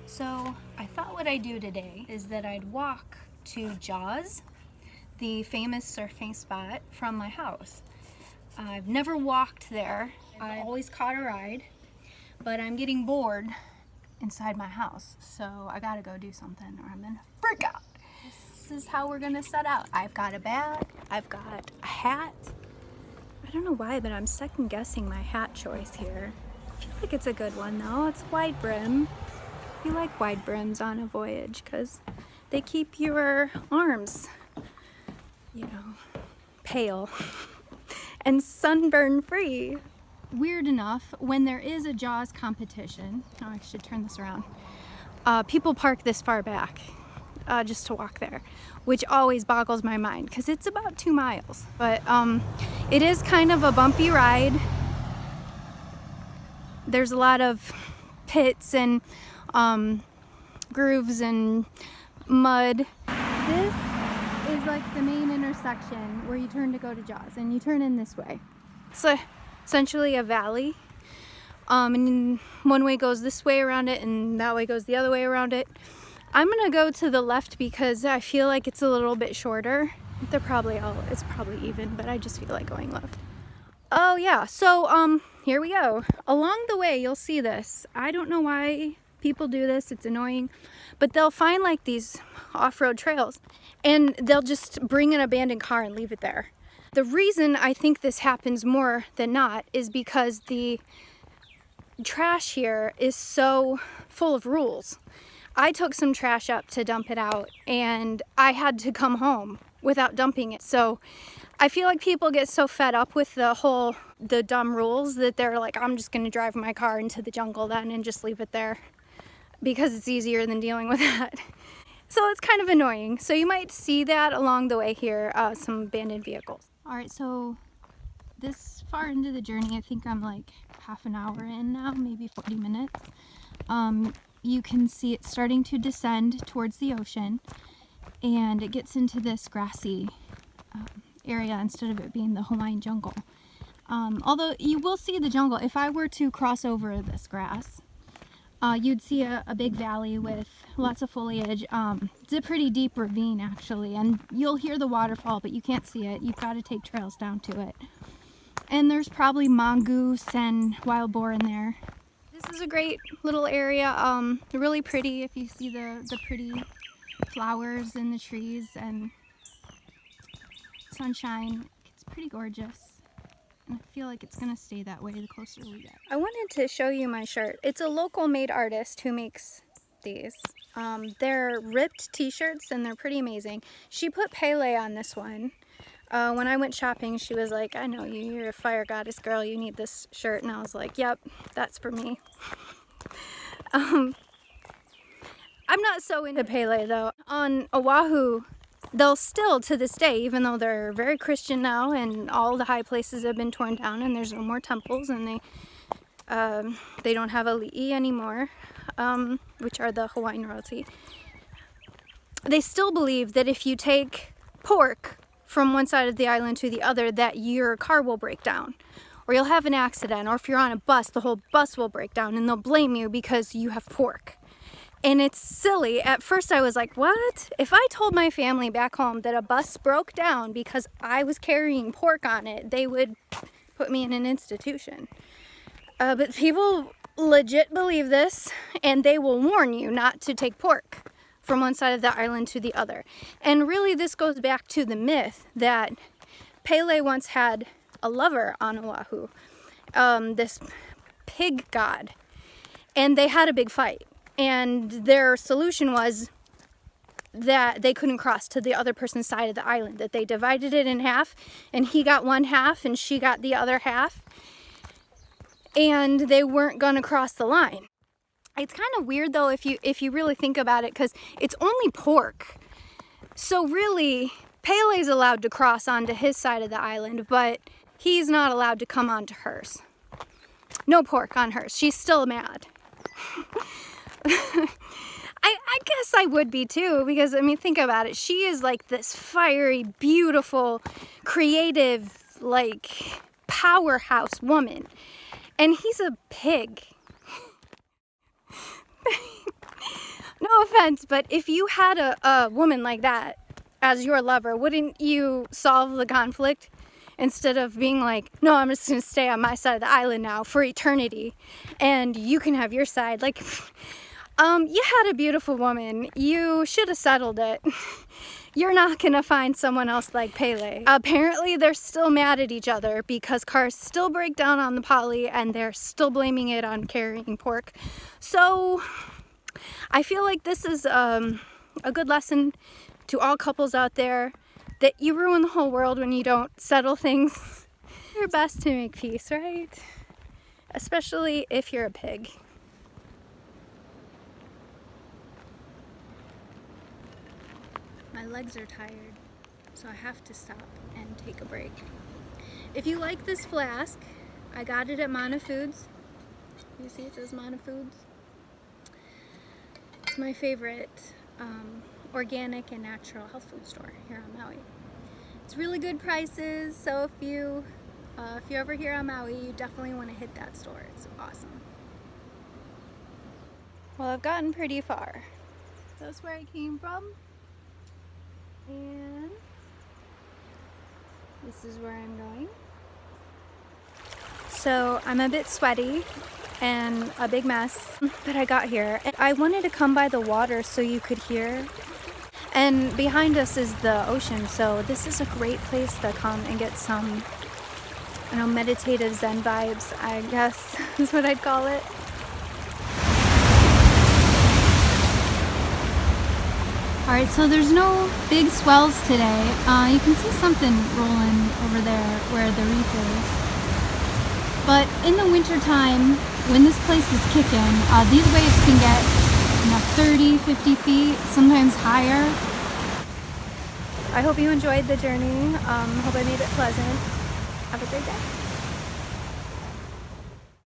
So I thought what I'd do today is that I'd walk to Jaws, the famous surfing spot from my house. I've never walked there. I always caught a ride, but I'm getting bored inside my house, so I gotta go do something or I'm gonna freak out. This is how we're gonna set out. I've got a bag, I've got a hat. I don't know why, but I'm second guessing my hat choice here. I feel like it's a good one though. It's wide brim. You like wide brims on a voyage because they keep your arms, pale and sunburn free. Weird enough, when there is a Jaws competition, I should turn this around, people park this far back just to walk there, which always boggles my mind because it's about 2 miles. But it is kind of a bumpy ride. There's a lot of pits and grooves and mud. This is like the main intersection where you turn to go to Jaws, and you turn in this way. It's essentially a valley, and one way goes this way around it and that way goes the other way around it. I'm gonna go to the left because I feel like it's a little bit shorter. It's probably even, but I just feel like going left. Oh yeah, so here we go. Along the way you'll see this. I don't know why people do this, it's annoying, but they'll find like these off-road trails and they'll just bring an abandoned car and leave it there. The reason I think this happens more than not is because the trash here is so full of rules. I took some trash up to dump it out and I had to come home without dumping it. So I feel like people get so fed up with the dumb rules that they're like, I'm just gonna drive my car into the jungle then and just leave it there because it's easier than dealing with that. So it's kind of annoying. So you might see that along the way here, some abandoned vehicles. All right, so this far into the journey, I think I'm like half an hour in now, maybe 40 minutes. You can see it starting to descend towards the ocean, and it gets into this grassy area instead of it being the Hawaiian jungle. Although you will see the jungle. If I were to cross over this grass, you'd see a big valley with lots of foliage. It's a pretty deep ravine actually, and you'll hear the waterfall, but you can't see it. You've got to take trails down to it. And there's probably mongoose and wild boar in there. This is a great little area, really pretty if you see the pretty flowers in the trees and sunshine. It's pretty gorgeous. And I feel like it's gonna stay that way the closer we get. I wanted to show you my shirt. It's a local made artist who makes these. They're ripped t-shirts and they're pretty amazing. She put Pele on this one. When I went shopping, she was like, I know you, you're a fire goddess girl, you need this shirt. And I was like, yep, that's for me. I'm not so into Pele though. On Oahu, they'll still to this day, even though they're very Christian now and all the high places have been torn down and there's no more temples and they don't have ali'i anymore, which are the Hawaiian royalty. They still believe that if you take pork from one side of the island to the other, that your car will break down, or you'll have an accident, or if you're on a bus, the whole bus will break down and they'll blame you because you have pork. And it's silly. At first I was like, what? If I told my family back home that a bus broke down because I was carrying pork on it, they would put me in an institution. But people legit believe this, and they will warn you not to take pork from one side of the island to the other. And really this goes back to the myth that Pele once had a lover on Oahu, this pig god, and they had a big fight. And their solution was that they couldn't cross to the other person's side of the island, that they divided it in half, and he got one half and she got the other half, and they weren't gonna cross the line. It's kind of weird though if you really think about it, because it's only pork. So really, Pele's allowed to cross onto his side of the island, but he's not allowed to come onto hers. No pork on hers. She's still mad. I guess I would be too, because I mean, think about it. She is like this fiery, beautiful, creative, like powerhouse woman, and he's a pig. offense, but if you had a woman like that as your lover, wouldn't you solve the conflict instead of being like, no, I'm just gonna stay on my side of the island now for eternity and you can have your side? Like, you had a beautiful woman, you should have settled it. You're not gonna find someone else like Peahi. Apparently they're still mad at each other because cars still break down on the Peahi and they're still blaming it on carrying pork. So I feel like this is a good lesson to all couples out there, that you ruin the whole world when you don't settle things. Do your best to make peace, right? Especially if you're a pig. My legs are tired, so I have to stop and take a break. If you like this flask, I got it at Mana Foods. You see it says Mana Foods? It's my favorite organic and natural health food store here on Maui. It's really good prices, so if you're ever here on Maui, you definitely want to hit that store. It's awesome. Well, I've gotten pretty far. That's where I came from. And this is where I'm going. So I'm a bit sweaty and a big mess, but I got here. And I wanted to come by the water so you could hear. And behind us is the ocean, so this is a great place to come and get some, I don't know, meditative Zen vibes, I guess is what I'd call it. Alright, so there's no big swells today. You can see something rolling over there where the reef is. But in the winter time, when this place is kicking, these waves can get 30, 50 feet, sometimes higher. I hope you enjoyed the journey. Hope I made it pleasant. Have a great day.